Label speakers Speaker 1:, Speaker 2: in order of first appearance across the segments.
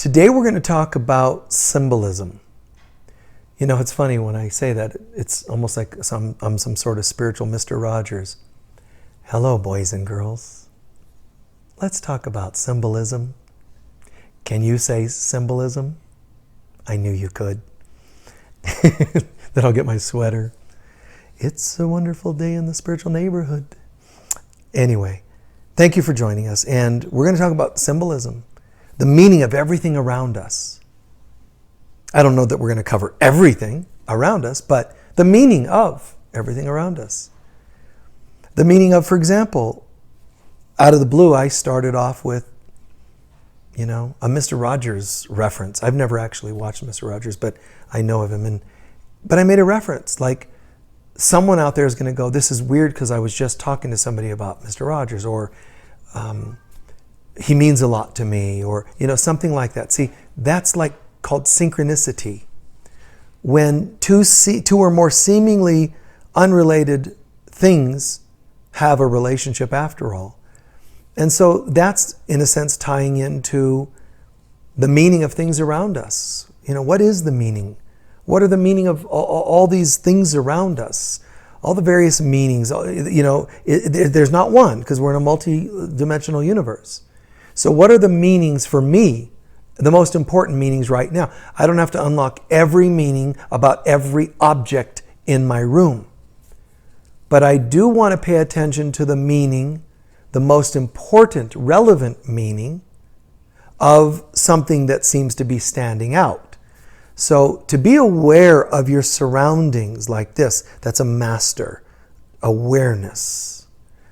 Speaker 1: Today we're going to talk about symbolism. You know, it's funny when I say that, it's almost like I'm some sort of spiritual Mr. Rogers. Hello, boys and girls. Let's talk about symbolism. Can you say symbolism? I knew you could. Then I'll get my sweater. It's a wonderful day in the spiritual neighborhood. Anyway, thank you for joining us. And we're going to talk about symbolism, the meaning of everything around us. I don't know that we're going to cover everything around us, but the meaning of everything around us. The meaning of, for example, out of the blue, I started off with, a Mr. Rogers reference. I've never actually watched Mr. Rogers, but I know of him. But I made a reference, like someone out there is going to go, this is weird because I was just talking to somebody about Mr. Rogers, or he means a lot to me, or, something like that. See, that's like called synchronicity. When two or more seemingly unrelated things have a relationship after all. And so that's, in a sense, tying into the meaning of things around us. What is the meaning? What are the meaning of all these things around us? All the various meanings, there's not one, because we're in a multi-dimensional universe. So what are the meanings for me? The most important meanings right now. I don't have to unlock every meaning about every object in my room. But I do want to pay attention to the meaning, the most important, relevant meaning of something that seems to be standing out. So to be aware of your surroundings like this, that's a master awareness.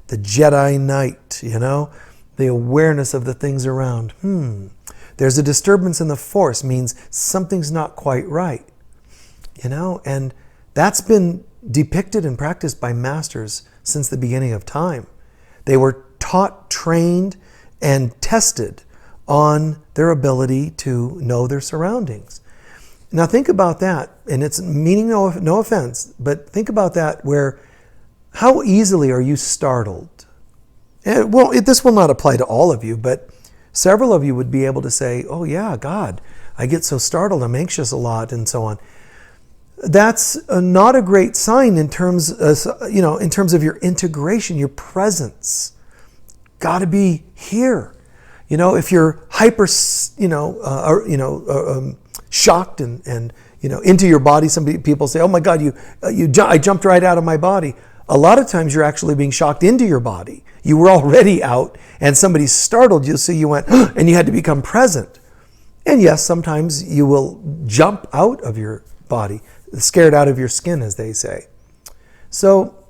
Speaker 1: The Jedi Knight, the awareness of the things around. There's a disturbance in the force, means something's not quite right. And that's been depicted and practiced by masters since the beginning of time. They were taught, trained, and tested on their ability to know their surroundings. Now think about that, and it's meaning no offense, but think about that where how easily are you startled? This will not apply to all of you, but several of you would be able to say, oh yeah, God, I get so startled, I'm anxious a lot, and so on. That's not a great sign in terms of your integration, your presence. Got to be here. If you're hyper, shocked and into your body, people say, oh my God, I jumped right out of my body. A lot of times you're actually being shocked into your body. You were already out and somebody startled you, so you went, and you had to become present. And yes, sometimes you will jump out of your body, scared out of your skin, as they say. So,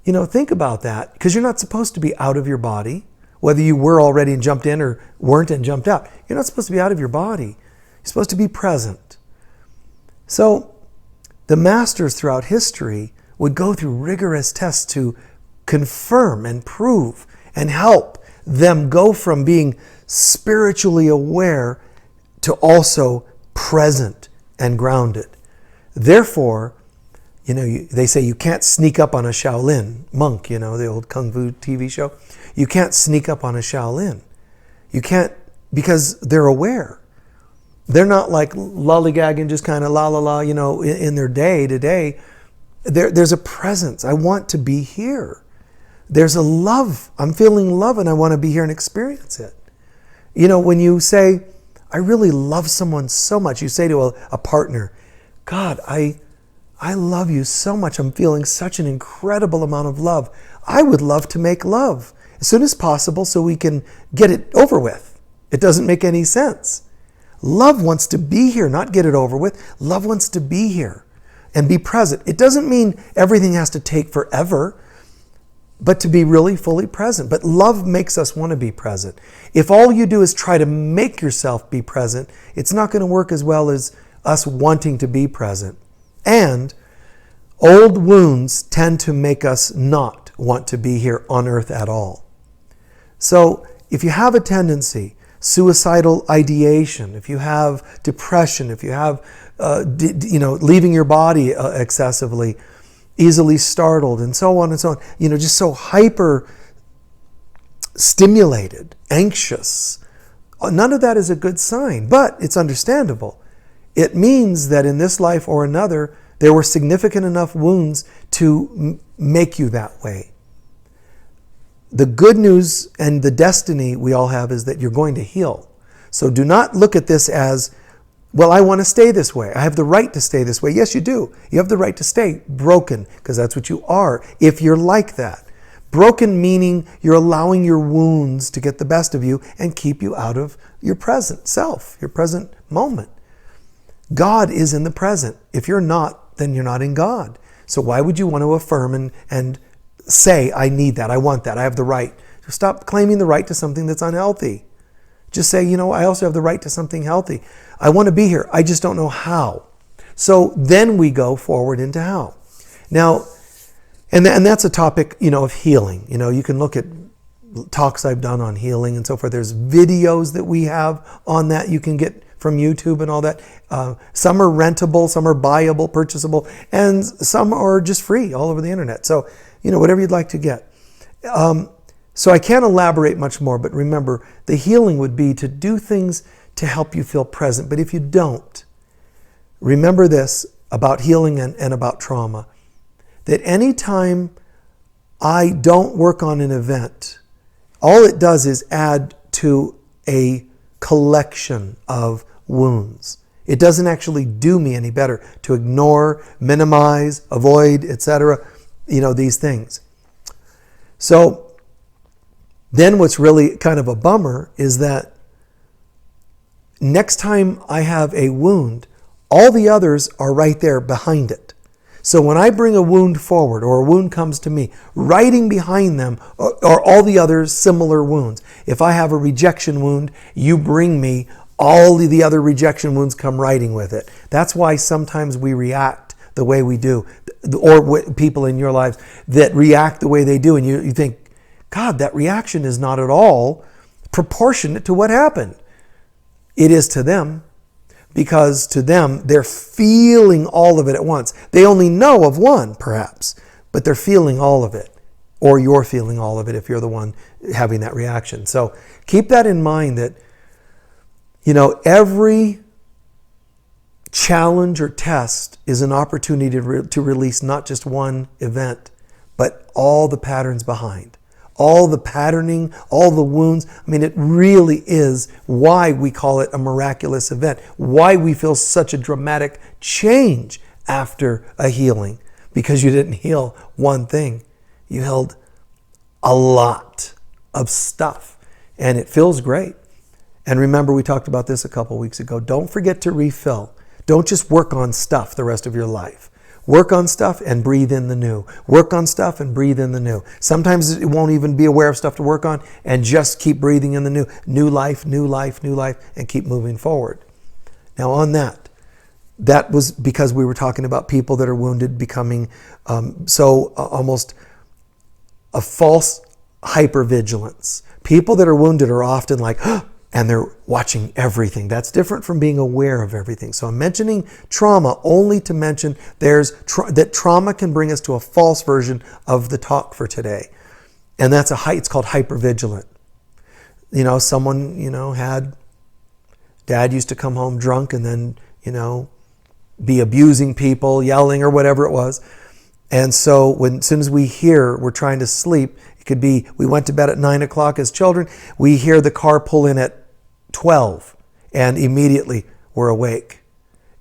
Speaker 1: think about that, because you're not supposed to be out of your body, whether you were already and jumped in or weren't and jumped out. You're not supposed to be out of your body. You're supposed to be present. So, the masters throughout history would go through rigorous tests to confirm and prove and help them go from being spiritually aware to also present and grounded. Therefore, they say you can't sneak up on a Shaolin monk, the old Kung Fu TV show. You can't sneak up on a Shaolin. You can't, because they're aware. They're not like lollygagging, just kind of la la la, in their day to day. There's a presence. I want to be here. There's a love. I'm feeling love and I want to be here and experience it. When you say, I really love someone so much, you say to a partner, God, I love you so much. I'm feeling such an incredible amount of love. I would love to make love as soon as possible so we can get it over with. It doesn't make any sense. Love wants to be here, not get it over with. Love wants to be here and be present. It doesn't mean everything has to take forever, but to be really fully present. But love makes us want to be present. If all you do is try to make yourself be present, it's not going to work as well as us wanting to be present. And old wounds tend to make us not want to be here on earth at all. So if you have a tendency, suicidal ideation, if you have depression, if you have, leaving your body excessively, easily startled, and so on and so on, just so hyper stimulated, anxious, None of that is a good sign, but it's understandable. It means that in this life or another, there were significant enough wounds to make you that way. The good news and the destiny we all have is that you're going to heal. So do not look at this as, well, I want to stay this way. I have the right to stay this way. Yes, you do. You have the right to stay broken, because that's what you are if you're like that. Broken meaning you're allowing your wounds to get the best of you and keep you out of your present self, your present moment. God is in the present. If you're not, then you're not in God. So why would you want to affirm and say, I need that, I want that, I have the right? Stop claiming the right to something that's unhealthy. Just say, I also have the right to something healthy. I want to be here. I just don't know how. So then we go forward into how. Now, and that's a topic, of healing. You can look at talks I've done on healing and so forth. There's videos that we have on that you can get from YouTube and all that. Some are rentable, some are buyable, purchasable, and some are just free all over the internet. So, whatever you'd like to get. So I can't elaborate much more, but remember, the healing would be to do things to help you feel present. But if you don't, remember this about healing and about trauma, that anytime I don't work on an event, all it does is add to a collection of wounds. It doesn't actually do me any better to ignore, minimize, avoid, etc., these things. So then what's really kind of a bummer is that next time I have a wound, all the others are right there behind it. So when I bring a wound forward, or a wound comes to me, riding behind them are all the other similar wounds. If I have a rejection wound, you bring me all the other rejection wounds come riding with it. That's why sometimes we react the way we do, or people in your lives that react the way they do, and you think, God, that reaction is not at all proportionate to what happened. It is to them, because to them, they're feeling all of it at once. They only know of one, perhaps, but they're feeling all of it, or you're feeling all of it if you're the one having that reaction. So keep that in mind, that every challenge or test is an opportunity to release not just one event, but all the patterns behind. All the patterning, all the wounds. It really is why we call it a miraculous event, why we feel such a dramatic change after a healing, because you didn't heal one thing. You healed a lot of stuff, and it feels great. And remember, we talked about this a couple weeks ago. Don't forget to refill. Don't just work on stuff the rest of your life. Work on stuff and breathe in the new. Work on stuff and breathe in the new. Sometimes it won't even be aware of stuff to work on, and just keep breathing in the new. New life, new life, new life, and keep moving forward. Now on that was because we were talking about people that are wounded becoming almost a false hyper-vigilance. People that are wounded are often like, and they're watching everything. That's different from being aware of everything. So I'm mentioning trauma only to mention that trauma can bring us to a false version of the talk for today. And it's called hyper-vigilant. Someone, had, dad used to come home drunk and then, be abusing people, yelling or whatever it was. And so as soon as we're trying to sleep, it could be, we went to bed at 9 o'clock as children, we hear the car pull in at 12, and immediately we're awake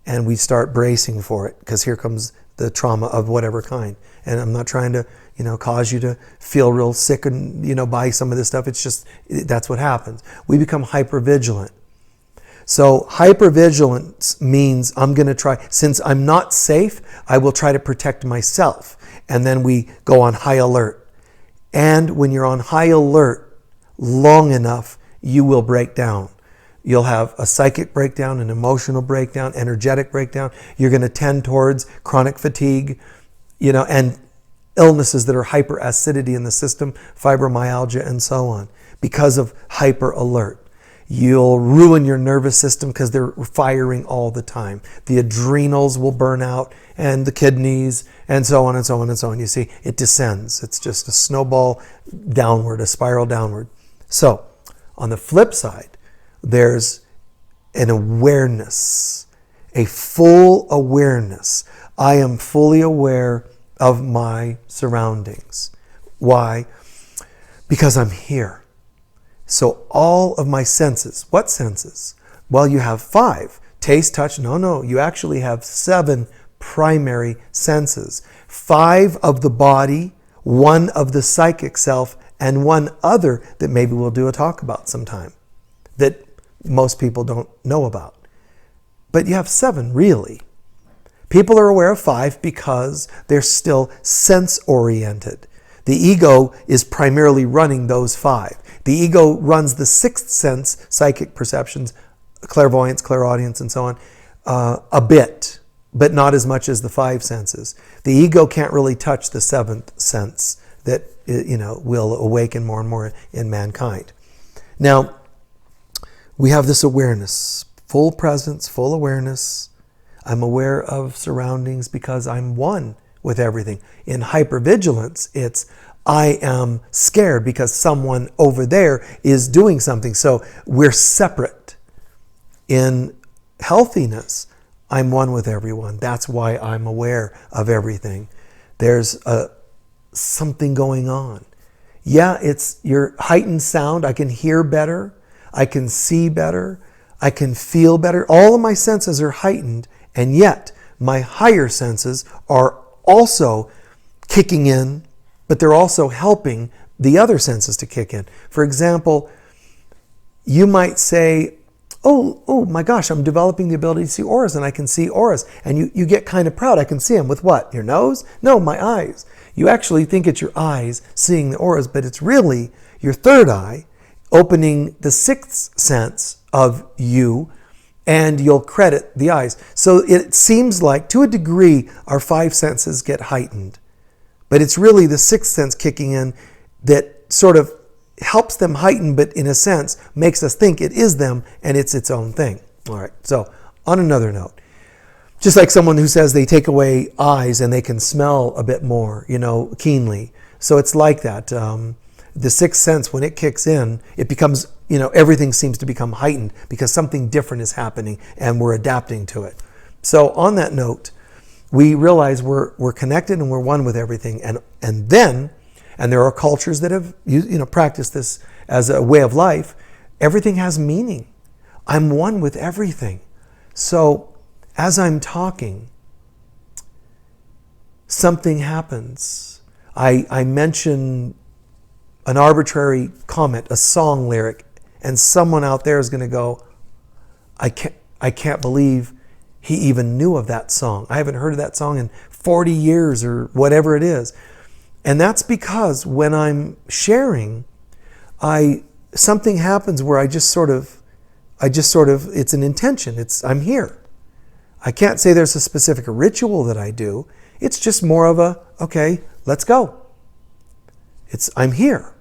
Speaker 1: and we start bracing for it, because here comes the trauma of whatever kind. And I'm not trying to, cause you to feel real sick and, by some of this stuff. It's just, that's what happens. We become hyper-vigilant. So hyper-vigilance means I'm going to try, since I'm not safe, I will try to protect myself. And then we go on high alert. And when you're on high alert long enough, you will break down. You'll have a psychic breakdown, an emotional breakdown, energetic breakdown. You're going to tend towards chronic fatigue, and illnesses that are hyperacidity in the system, fibromyalgia, and so on, because of hyper alert. You'll ruin your nervous system because they're firing all the time. The adrenals will burn out, and the kidneys, and so on and so on and so on. You see, it descends. It's just a snowball downward, a spiral downward. So, on the flip side, there's an awareness, a full awareness. I am fully aware of my surroundings. Why? Because I'm here. So all of my senses, what senses? Well, you have 5. Taste, touch, no, you actually have 7 primary senses. 5 of the body, 1 of the psychic self, and 1 other that maybe we'll do a talk about sometime that most people don't know about. But you have 7, really. People are aware of 5 because they're still sense-oriented. The ego is primarily running those 5. The ego runs the 6th sense, psychic perceptions, clairvoyance, clairaudience, and so on, a bit, but not as much as the 5 senses. The ego can't really touch the 7th sense that, will awaken more and more in mankind. Now, we have this awareness, full presence, full awareness. I'm aware of surroundings because I'm one with everything. In hypervigilance, it's I am scared because someone over there is doing something. So we're separate. In healthiness, I'm one with everyone. That's why I'm aware of everything. There's something going on. Yeah, it's your heightened sound. I can hear better. I can see better. I can feel better. All of my senses are heightened, and yet my higher senses are also kicking in, but they're also helping the other senses to kick in. For example, you might say, oh my gosh, I'm developing the ability to see auras, and I can see auras. And you get kind of proud. I can see them with what? Your nose? No, my eyes. You actually think it's your eyes seeing the auras, but it's really your third eye opening the 6th sense of you, and you'll credit the eyes. So it seems like, to a degree, our 5 senses get heightened. But it's really the 6th sense kicking in that sort of helps them heighten, but in a sense makes us think it is them and it's its own thing. All right, so on another note, just like someone who says they take away eyes and they can smell a bit more, keenly. So it's like that. The 6th sense, when it kicks in, it becomes, everything seems to become heightened because something different is happening and we're adapting to it. So on that note, we realize we're connected and we're one with everything. And there are cultures that have practiced this as a way of life. Everything has meaning. I'm one with everything. So as I'm talking, something happens. I mention an arbitrary comment, a song lyric, and someone out there is going to go, I can't believe he even knew of that song. I haven't heard of that song in 40 years or whatever it is. And that's because when I'm sharing, something happens where I just sort of, it's an intention. I'm here. I can't say there's a specific ritual that I do. It's just more of okay, let's go. I'm here.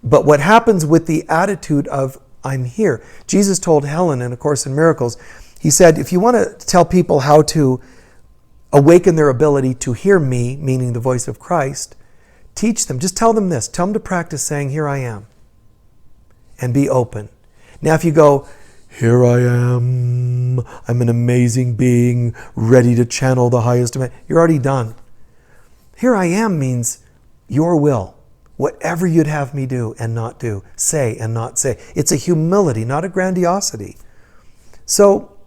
Speaker 1: But what happens with the attitude of I'm here? Jesus told Helen in A Course in Miracles, he said, if you want to tell people how to awaken their ability to hear me, meaning the voice of Christ, teach them. Just tell them this. Tell them to practice saying, here I am. And be open. Now if you go, here I am, I'm an amazing being, ready to channel the highest of man, you're already done. Here I am means your will. Whatever you'd have me do and not do, say and not say. It's a humility, not a grandiosity. So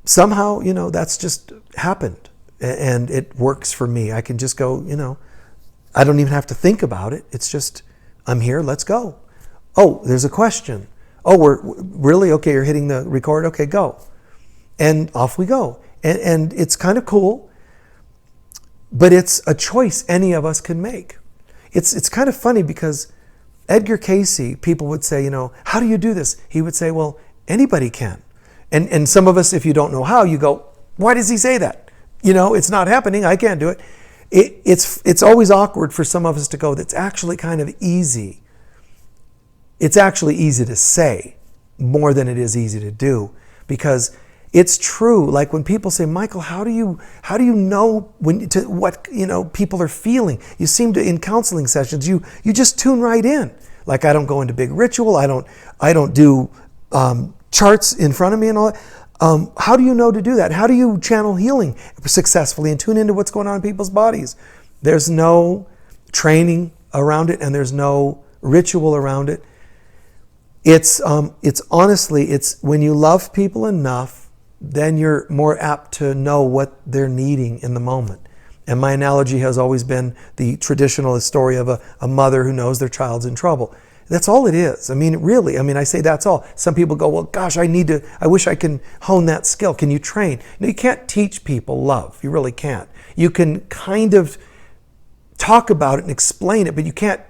Speaker 1: somehow, that's just happened and it works for me. I can just go, I don't even have to think about it. It's just, I'm here, let's go. Oh, there's a question. Oh, we're really? Okay, you're hitting the record? Okay, go. And off we go. And it's kind of cool, but it's a choice any of us can make. It's kind of funny because Edgar Cayce, people would say, how do you do this? He would say, well, anybody can. And some of us, if you don't know how, you go, why does he say that? It's not happening. I can't do it. It's always awkward for some of us to go, that's actually kind of easy. It's actually easy to say more than it is easy to do, because it's true. Like when people say, Michael, how do you know what people are feeling? You seem to, in counseling sessions, you just tune right in. Like I don't go into big ritual. I don't do charts in front of me and all that. How do you know to do that? How do you channel healing successfully and tune into what's going on in people's bodies? There's no training around it, and there's no ritual around it. It's honestly, it's when you love people enough, then you're more apt to know what they're needing in the moment. And my analogy has always been the traditionalist story of a mother who knows their child's in trouble. That's all it is. I mean, really, I say that's all. Some people go, well, gosh, I wish I can hone that skill. Can you train? No, you can't teach people love. You really can't. You can kind of talk about it and explain it, but you can't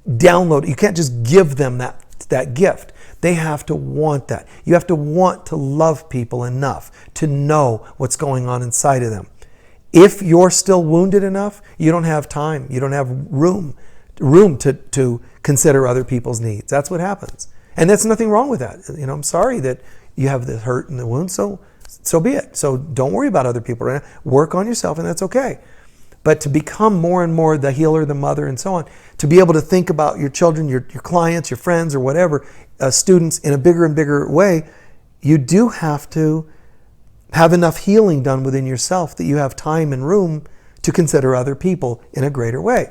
Speaker 1: download it. You can't just give them that gift. They have to want that. You have to want to love people enough to know what's going on inside of them. If you're still wounded enough, you don't have time. You don't have room to consider other people's needs. That's what happens. And there's nothing wrong with that. I'm sorry that you have the hurt and the wound, so be it. So don't worry about other people right now. Work on yourself, and that's okay. But to become more and more the healer, the mother, and so on, to be able to think about your children, your clients, your friends, or whatever, students in a bigger and bigger way, you do have to have enough healing done within yourself that you have time and room to consider other people in a greater way.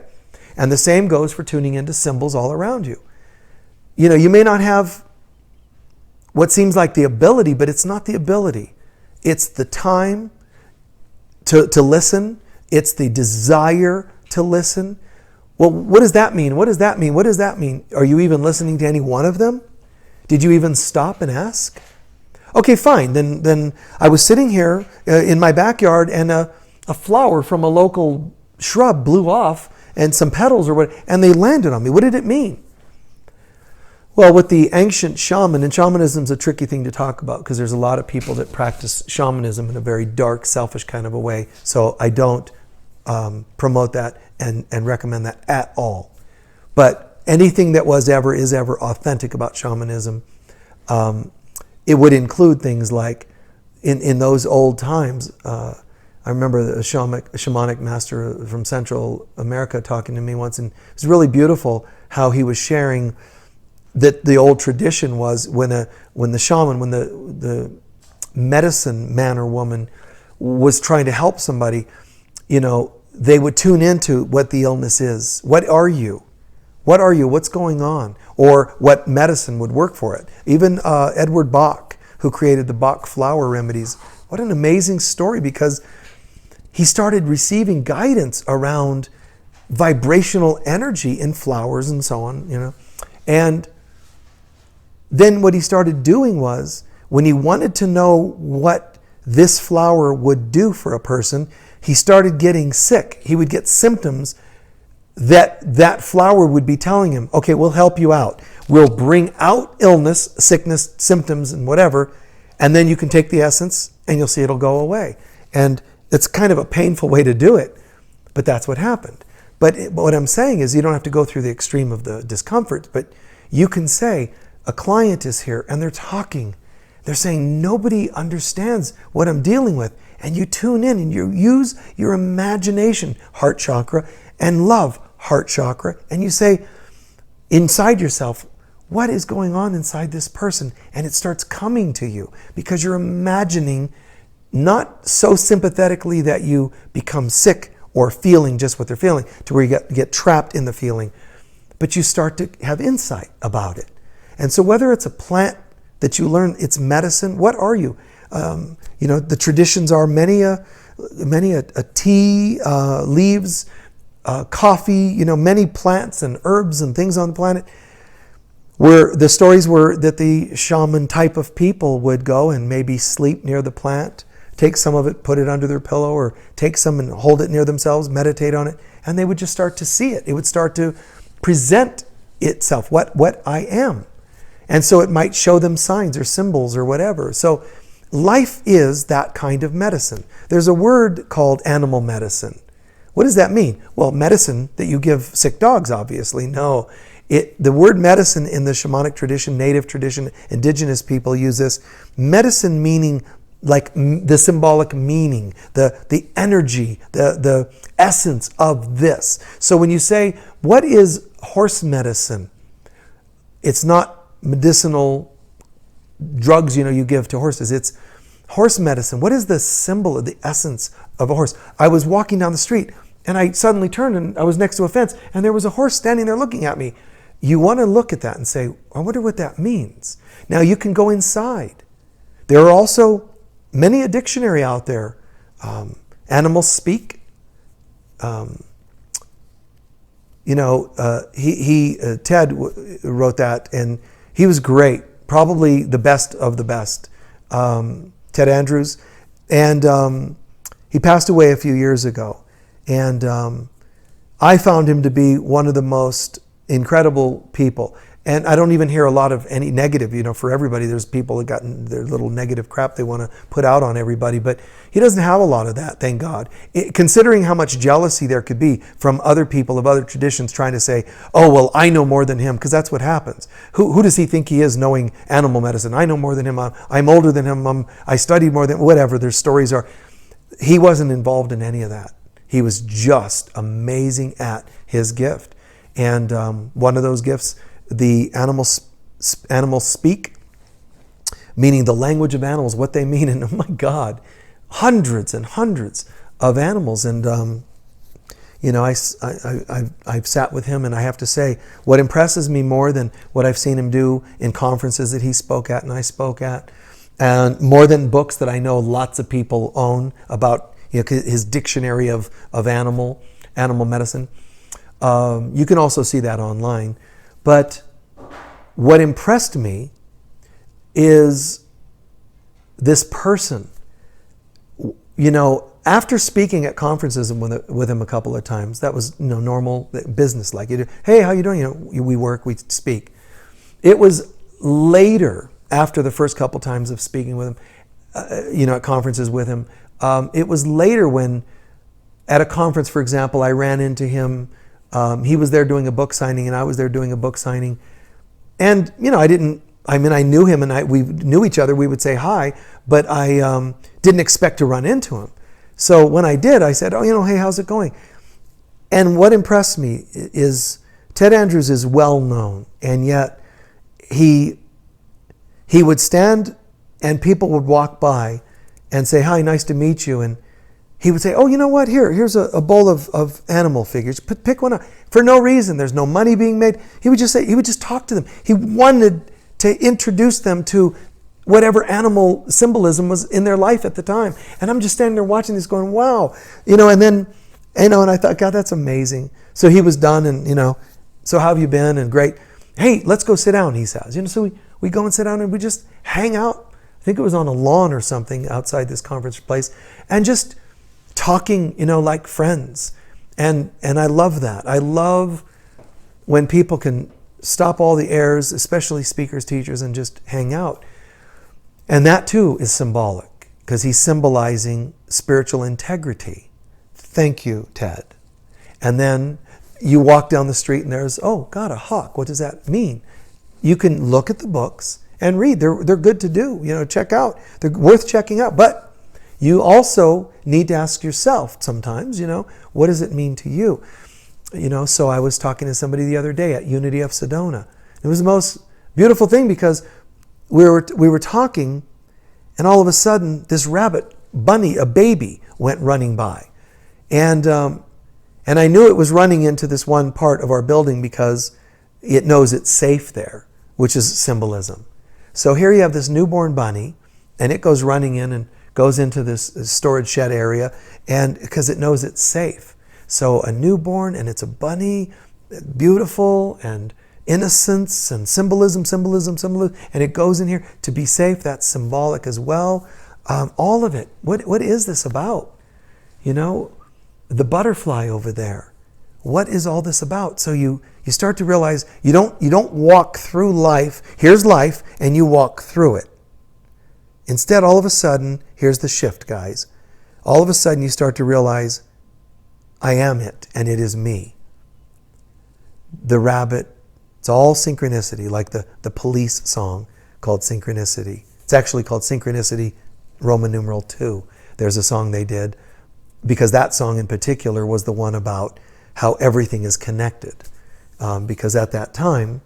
Speaker 1: And the same goes for tuning into symbols all around you. You may not have what seems like the ability, but it's not the ability. It's the time to listen. It's the desire to listen. Well, what does that mean? What does that mean? What does that mean? Are you even listening to any one of them? Did you even stop and ask? Okay, fine. Then I was sitting here in my backyard, and a flower from a local shrub blew off, and some petals or what, and they landed on me. What did it mean? Well, with the ancient shaman, and shamanism is a tricky thing to talk about because there's a lot of people that practice shamanism in a very dark, selfish kind of a way. So I don't promote that and recommend that at all. But anything that was ever, is ever authentic about shamanism, it would include things like, in those old times, I remember a shamanic master from Central America talking to me once, and it was really beautiful how he was sharing that the old tradition was when the shaman, when the medicine man or woman was trying to help somebody, they would tune into what the illness is. What are you? What are you? What's going on? Or what medicine would work for it. Even Edward Bach, who created the Bach flower remedies, what an amazing story, because he started receiving guidance around vibrational energy in flowers and so on, And then what he started doing was, when he wanted to know what this flower would do for a person, he started getting sick. He would get symptoms that flower would be telling him, okay, we'll help you out. We'll bring out illness, sickness, symptoms, and whatever, and then you can take the essence and you'll see it'll go away. And it's kind of a painful way to do it, but that's what happened. But what I'm saying is, you don't have to go through the extreme of the discomfort, but you can say, a client is here and they're talking. They're saying, nobody understands what I'm dealing with. And you tune in and you use your imagination, heart chakra, and love, heart chakra, and you say inside yourself, what is going on inside this person? And it starts coming to you because you're imagining, not so sympathetically that you become sick or feeling just what they're feeling to where you get trapped in the feeling, but you start to have insight about it. And so whether it's a plant that you learn, it's medicine, what are you? The traditions are many a tea, leaves, coffee, many plants and herbs and things on the planet, where the stories were that the shaman type of people would go and maybe sleep near the plant, take some of it, put it under their pillow, or take some and hold it near themselves, meditate on it, and they would just start to see it. It would start to present itself, what I am. And so it might show them signs or symbols or whatever. So life is that kind of medicine. There's a word called animal medicine. What does that mean? Well, medicine that you give sick dogs, obviously. No. The word medicine in the shamanic tradition, native tradition, indigenous people use this. Medicine meaning like the symbolic meaning, the energy, the essence of this. So when you say, what is horse medicine? it's not medicinal drugs, you give to horses. It's horse medicine. What is the symbol of the essence of a horse? I was walking down the street and I suddenly turned and I was next to a fence and there was a horse standing there looking at me. You want to look at that and say, I wonder what that means. Now you can go inside. There are also many a dictionary out there. Animals speak. Ted wrote that, and he was great, probably the best of the best. Ted Andrews, and he passed away a few years ago, and I found him to be one of the most incredible people. And I don't even hear a lot of any negative, for everybody. There's people that got their little negative crap they want to put out on everybody, but he doesn't have a lot of that, thank God. Considering how much jealousy there could be from other people of other traditions trying to say, oh, well, I know more than him, because that's what happens. Who does he think he is knowing animal medicine? I know more than him. I'm older than him. I studied more than, whatever their stories are. He wasn't involved in any of that. He was just amazing at his gift. And one of those gifts, the animals speak, meaning the language of animals, what they mean. And oh my God, hundreds and hundreds of animals. And, I've sat with him, and I have to say, what impresses me more than what I've seen him do in conferences that he spoke at and I spoke at, and more than books that I know lots of people own about his dictionary of animal medicine. You can also see that online. But what impressed me is this person. After speaking at conferences with him a couple of times, that was normal business like. Hey, how you doing? We work, we speak. It was later, after the first couple times of speaking with him, at conferences with him. It was later when, at a conference, for example, I ran into him. He was there doing a book signing, and I was there doing a book signing. And, I knew him, and we knew each other. We would say hi, but I didn't expect to run into him. So when I did, I said, hey, how's it going? And what impressed me is Ted Andrews is well known, and yet he would stand and people would walk by and say, hi, nice to meet you. And he would say, oh, you know what? Here's a bowl of animal figures. Pick one up. For no reason. There's no money being made. He would just talk to them. He wanted to introduce them to whatever animal symbolism was in their life at the time. And I'm just standing there watching this going, wow. And then, and I thought, God, that's amazing. So he was done, and, so how have you been? And great. Hey, let's go sit down, he says. So we go and sit down and we just hang out. I think it was on a lawn or something outside this conference place. And just talking, like friends. And I love that. I love when people can stop all the airs, especially speakers, teachers, and just hang out. And that too is symbolic, because he's symbolizing spiritual integrity. Thank you, Ted. And then you walk down the street and there's, oh God, a hawk. What does that mean? You can look at the books and read. They're good to do. Check out. They're worth checking out. But you also need to ask yourself sometimes, what does it mean to you? So I was talking to somebody the other day at Unity of Sedona. It was the most beautiful thing, because we were talking, and all of a sudden this rabbit bunny, a baby, went running by. And I knew it was running into this one part of our building because it knows it's safe there, which is symbolism. So here you have this newborn bunny, and it goes running in and goes into this storage shed area, and because it knows it's safe. So a newborn, and it's a bunny, beautiful, and innocence, and symbolism, and it goes in here to be safe. That's symbolic as well. All of it. What is this about? The butterfly over there. What is all this about? So you start to realize you don't walk through life. Here's life, and you walk through it. Instead, all of a sudden, here's the shift, guys. All of a sudden, you start to realize, I am it, and it is me. The rabbit, it's all synchronicity, like the Police song called Synchronicity. It's actually called Synchronicity, Roman numeral 2. There's a song they did, because that song in particular was the one about how everything is connected. Because at that time,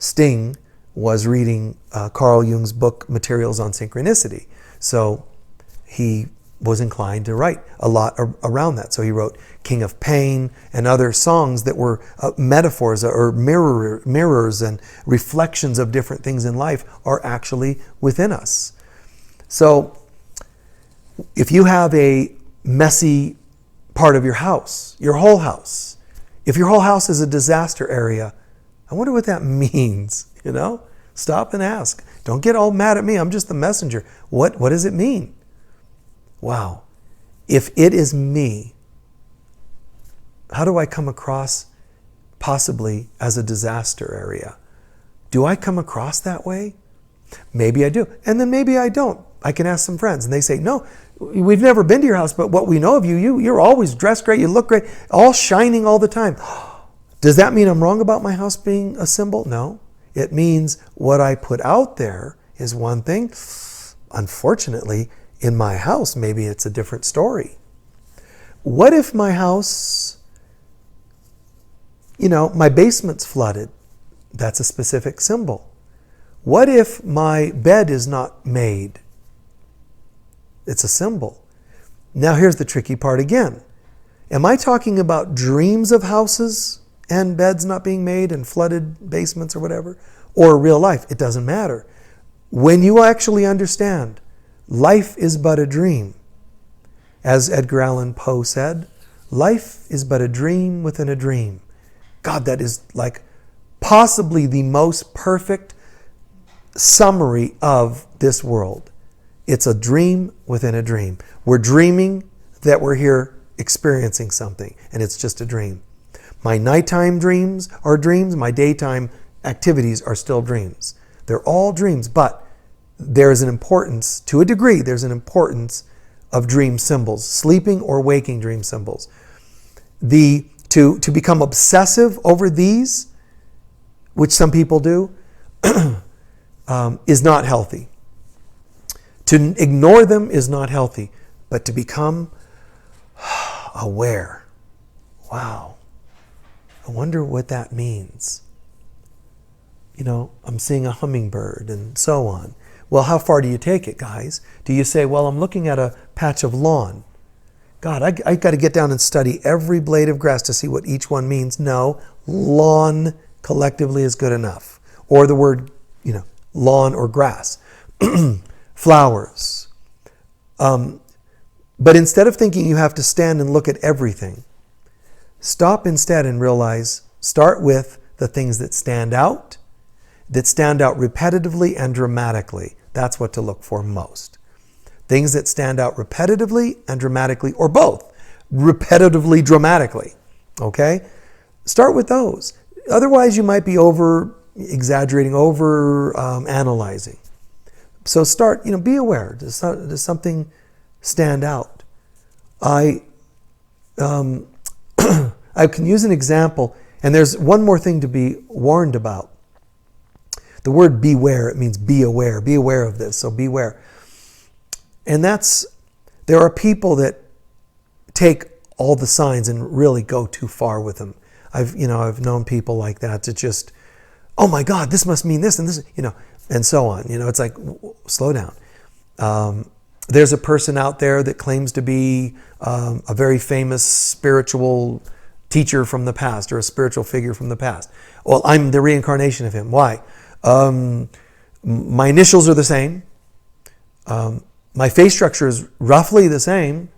Speaker 1: Sting was reading Carl Jung's book, Materials on Synchronicity. So he was inclined to write a lot around that. So he wrote King of Pain and other songs that were metaphors or mirrors and reflections of different things in life are actually within us. So if you have a messy part of your house, your whole house, if your whole house is a disaster area, I wonder what that means, you know? Stop and ask. Don't get all mad at me. I'm just the messenger. What does it mean? Wow. If it is me, how do I come across possibly as a disaster area? Do I come across that way? Maybe I do. And then maybe I don't. I can ask some friends and they say, no, we've never been to your house, but what we know of you're always dressed great, you look great, all shining all the time. Does that mean I'm wrong about my house being a symbol? No. It means what I put out there is one thing. Unfortunately, in my house, maybe it's a different story. What if my house, my basement's flooded? That's a specific symbol. What if my bed is not made? It's a symbol. Now here's the tricky part again. Am I talking about dreams of houses and beds not being made and flooded basements or whatever? Or real life? It doesn't matter. When you actually understand, life is but a dream. As Edgar Allan Poe said, life is but a dream within a dream. God, that is like possibly the most perfect summary of this world. It's a dream within a dream. We're dreaming that we're here experiencing something, and it's just a dream. My nighttime dreams are dreams. My daytime activities are still dreams. They're all dreams, but there's an importance, to a degree, there's an importance of dream symbols, sleeping or waking dream symbols. To become obsessive over these, which some people do, is not healthy. To ignore them is not healthy, but to become aware. Wow. I wonder what that means. I'm seeing a hummingbird and so on. Well, how far do you take it, guys? Do you say, well, I'm looking at a patch of lawn. God, I got to get down and study every blade of grass to see what each one means. No, lawn collectively is good enough. Or the word, lawn or grass. Flowers. But instead of thinking you have to stand and look at everything, stop instead and realize, start with the things that stand out repetitively and dramatically. That's what to look for most. Things that stand out repetitively and dramatically, or both, repetitively, dramatically. Okay? Start with those. Otherwise, you might be over-exaggerating, over-analyzing. So start, be aware. Does something stand out? I can use an example, and there's one more thing to be warned about. The word beware, it means be aware. Be aware of this, so beware. And there are people that take all the signs and really go too far with them. I've known people like that to just, oh my God, this must mean this and this, and so on. It's like, slow down. There's a person out there that claims to be a very famous spiritual teacher from the past or a spiritual figure from the past. Well, I'm the reincarnation of him. Why? My initials are the same. My face structure is roughly the same.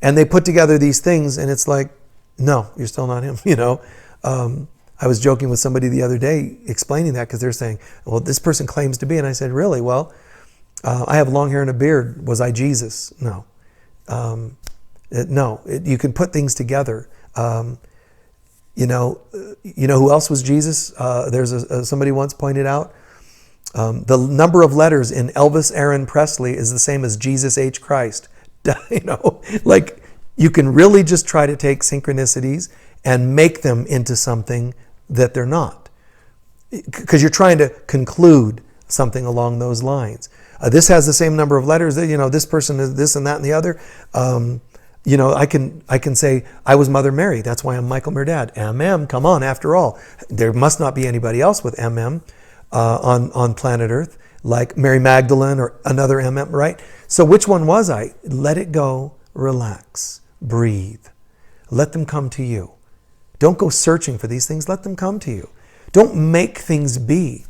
Speaker 1: And they put together these things and it's like, no, you're still not him, I was joking with somebody the other day explaining that because they're saying, well, this person claims to be. And I said, really? Well, I have long hair and a beard. Was I Jesus? No. You can put things together. You know who else was Jesus? There's somebody once pointed out the number of letters in Elvis Aaron Presley is the same as Jesus H. Christ. Like you can really just try to take synchronicities and make them into something that they're not, because you're trying to conclude something along those lines. This has the same number of letters. This person is this and that and the other. I can say I was Mother Mary. That's why I'm Michael Mirdad. MM, come on, after all. There must not be anybody else with MM on planet Earth, like Mary Magdalene or another MM, right? So which one was I? Let it go, relax, breathe. Let them come to you. Don't go searching for these things. Let them come to you. Don't make things be.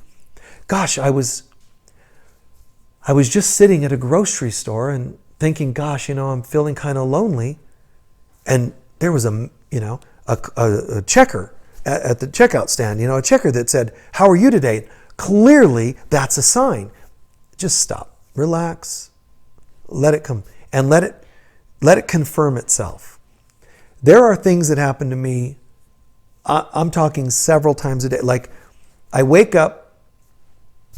Speaker 1: Gosh, I was just sitting at a grocery store and thinking, gosh, I'm feeling kind of lonely. And there was a checker at the checkout stand, a checker that said, how are you today? Clearly, that's a sign. Just stop, relax, let it come, and let it confirm itself. There are things that happen to me, I'm talking several times a day. Like, I wake up,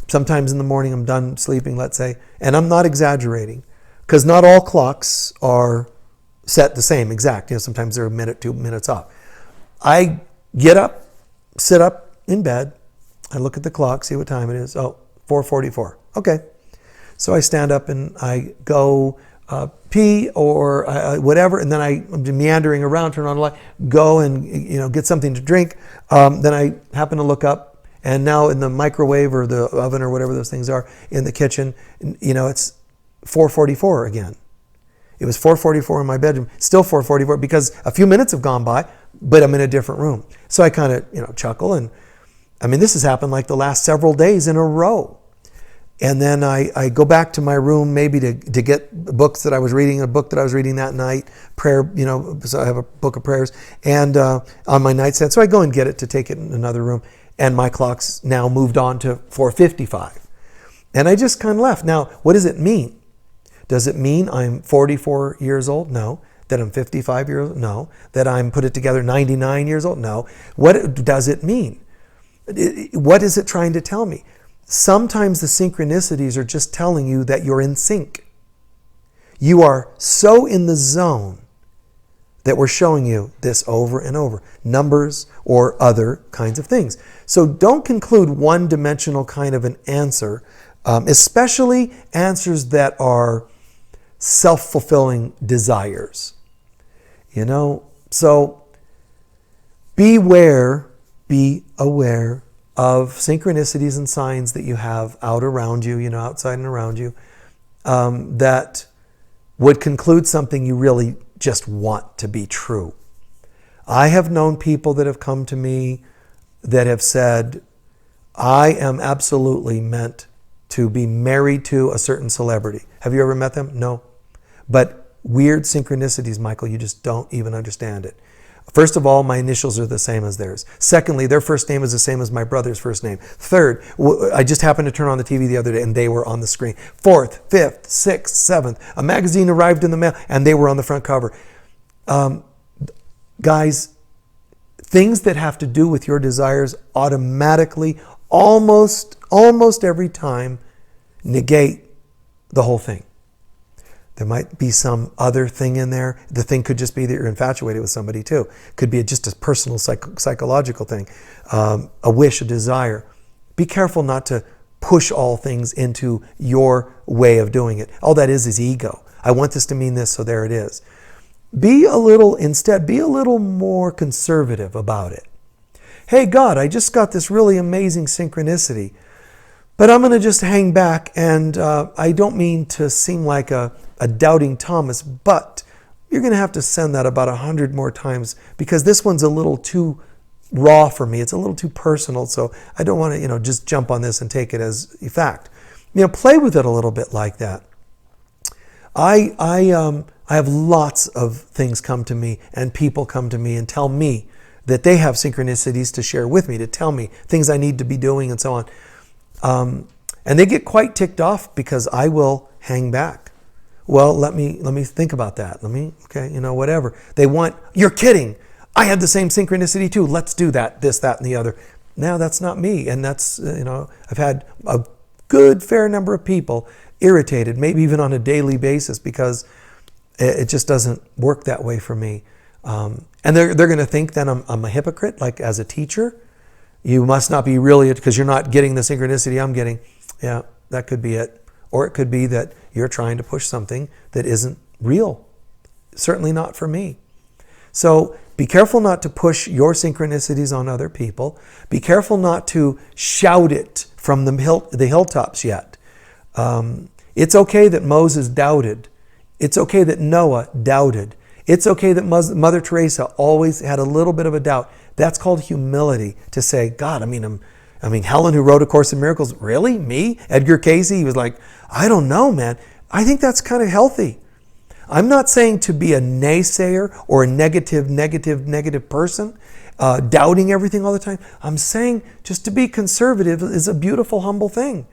Speaker 1: sometimes in the morning, I'm done sleeping, let's say, and I'm not exaggerating, because not all clocks are set the same exact. Sometimes they're a minute, 2 minutes off. I get up, sit up in bed, I look at the clock, see what time it is. Oh, 4:44. Okay. So I stand up and I go pee or whatever, and then I'm meandering around, turn on the light, go and get something to drink. Then I happen to look up, and now in the microwave or the oven or whatever those things are in the kitchen, it's 4:44 again. It was 4:44 in my bedroom, still 4:44 because a few minutes have gone by, but I'm in a different room. So I kind of chuckle, and this has happened like the last several days in a row. And then I go back to my room maybe to get books that I was reading, a book that I was reading that night, prayer, so I have a book of prayers, and on my nightstand. So I go and get it to take it in another room, and my clock's now moved on to 4:55. And I just kind of left. Now, what does it mean? Does it mean I'm 44 years old? No. That I'm 55 years old? No. That I'm put it together 99 years old? No. What does it mean? What is it trying to tell me? Sometimes the synchronicities are just telling you that you're in sync. You are so in the zone that we're showing you this over and over. Numbers or other kinds of things. So don't conclude one-dimensional kind of an answer, especially answers that are self-fulfilling desires. So be aware of synchronicities and signs that you have out around you, outside and around you, that would conclude something you really just want to be true. I have known people that have come to me that have said, I am absolutely meant to be married to a certain celebrity. Have you ever met them? No. But weird synchronicities, Michael, you just don't even understand it. First of all, my initials are the same as theirs. Secondly, their first name is the same as my brother's first name. Third, I just happened to turn on the TV the other day and they were on the screen. Fourth, fifth, sixth, seventh, a magazine arrived in the mail and they were on the front cover. Guys, things that have to do with your desires automatically, almost every time, negate the whole thing. There might be some other thing in there. The thing could just be that you're infatuated with somebody too. Could be just a personal psychological thing, a wish, a desire. Be careful not to push all things into your way of doing it. All that is ego. I want this to mean this, so there it is. Be a little more conservative about it. Hey God, I just got this really amazing synchronicity, but I'm going to just hang back, and I don't mean to seem like a doubting Thomas, but you're going to have to send that about 100 more times because this one's a little too raw for me. It's a little too personal, so I don't want to, just jump on this and take it as a fact. Play with it a little bit like that. I have lots of things come to me and people come to me and tell me that they have synchronicities to share with me, to tell me things I need to be doing and so on. And they get quite ticked off because I will hang back. Well, let me think about that. Whatever. They want, you're kidding. I had the same synchronicity too. Let's do that, this, that, and the other. Now that's not me. And that's, I've had a good fair number of people irritated, maybe even on a daily basis, because it just doesn't work that way for me. And they're going to think that I'm a hypocrite, like as a teacher. You must not be really, because you're not getting the synchronicity I'm getting. Yeah, that could be it. Or it could be that you're trying to push something that isn't real. certainly not for me. So be careful not to push your synchronicities on other people. Be careful not to shout it from the hilltops yet. It's okay that Moses doubted. It's okay that Noah doubted. It's okay that Mother Teresa always had a little bit of a doubt. That's called humility, to say, God, I mean, Helen, who wrote A Course in Miracles, really? Me? Edgar Cayce, he was like, I don't know, man. I think that's kind of healthy. I'm not saying to be a naysayer or a negative person, doubting everything all the time. I'm saying just to be conservative is a beautiful, humble thing.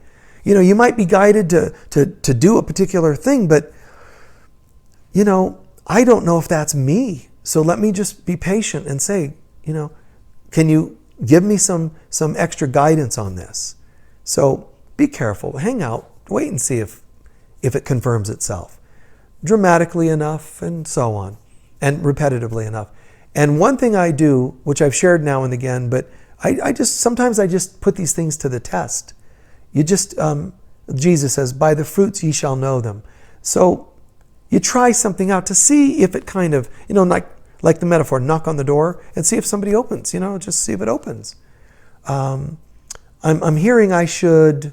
Speaker 1: You know, you might be guided to do a particular thing, but, you know, I don't know if that's me. So let me just be patient and say, you know, can you give me some extra guidance on this? So be careful, hang out, wait and see if it confirms itself. Dramatically enough, and so on, and repetitively enough. And one thing I do, which I've shared now and again, but sometimes I just put these things to the test. You just, Jesus says, by the fruits ye shall know them. So you try something out to see if it kind of, you know, like the metaphor, knock on the door and see if somebody opens, you know, just see if it opens. I'm hearing I should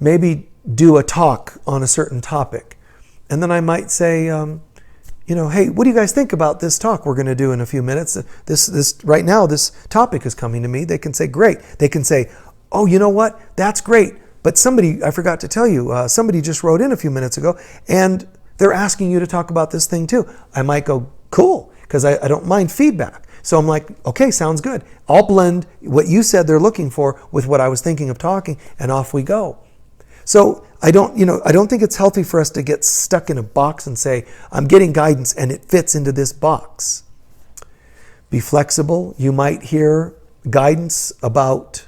Speaker 1: maybe do a talk on a certain topic. And then I might say, you know, hey, what do you guys think about this talk we're going to do in a few minutes? This right now, this topic is coming to me. They can say, great. They can say, oh, you know what? That's great. But somebody, I forgot to tell you, somebody just wrote in a few minutes ago, and they're asking you to talk about this thing too. I might go, cool, because I don't mind feedback. So I'm like, okay, sounds good. I'll blend what you said they're looking for with what I was thinking of talking, and off we go. So I don't think it's healthy for us to get stuck in a box and say, I'm getting guidance and it fits into this box. Be flexible. You might hear guidance about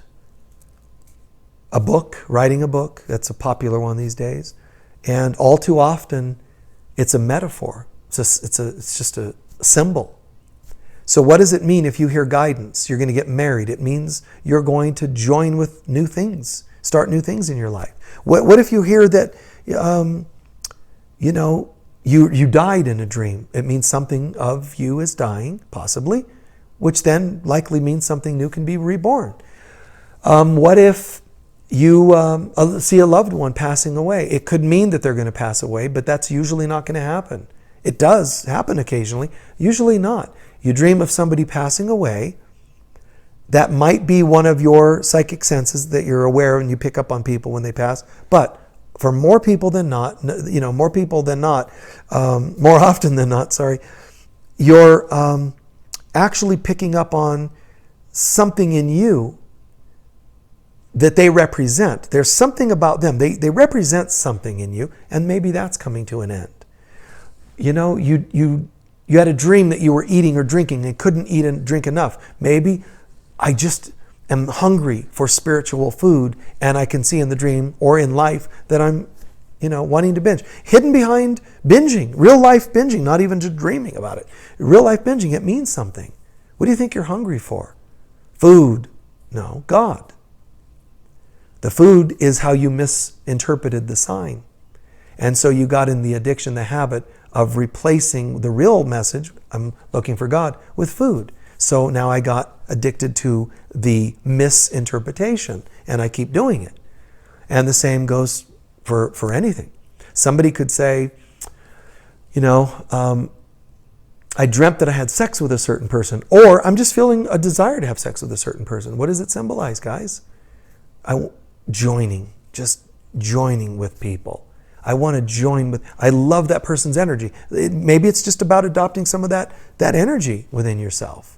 Speaker 1: a book, writing a book. That's a popular one these days. And all too often, it's a metaphor. It's just a symbol. So what does it mean if you hear guidance? You're going to get married. It means you're going to join with new things, start new things in your life. What if you hear that, you know, you died in a dream? It means something of you is dying, possibly, which then likely means something new can be reborn. What if you see a loved one passing away? It could mean that they're going to pass away, but that's usually not going to happen. It does happen occasionally, usually not. You dream of somebody passing away. That might be one of your psychic senses that you're aware of and you pick up on people when they pass. But for more people than not, you know, more often than not, you're actually picking up on something in you that they represent. There's something about them. They represent something in you, and maybe that's coming to an end. You know, you had a dream that you were eating or drinking and couldn't eat and drink enough. Maybe I just am hungry for spiritual food, and I can see in the dream or in life that I'm, you know, wanting to binge. Hidden behind binging, real life binging, not even just dreaming about it. Real life binging, it means something. What do you think you're hungry for? Food? No, God. The food is how you misinterpreted the sign. And so you got in the addiction, the habit of replacing the real message, I'm looking for God, with food. So now I got addicted to the misinterpretation, and I keep doing it. And the same goes for anything. Somebody could say, you know, I dreamt that I had sex with a certain person, or I'm just feeling a desire to have sex with a certain person. What does it symbolize, guys? Just joining with people. I want to join with, I love that person's energy. Maybe it's just about adopting some of that energy within yourself.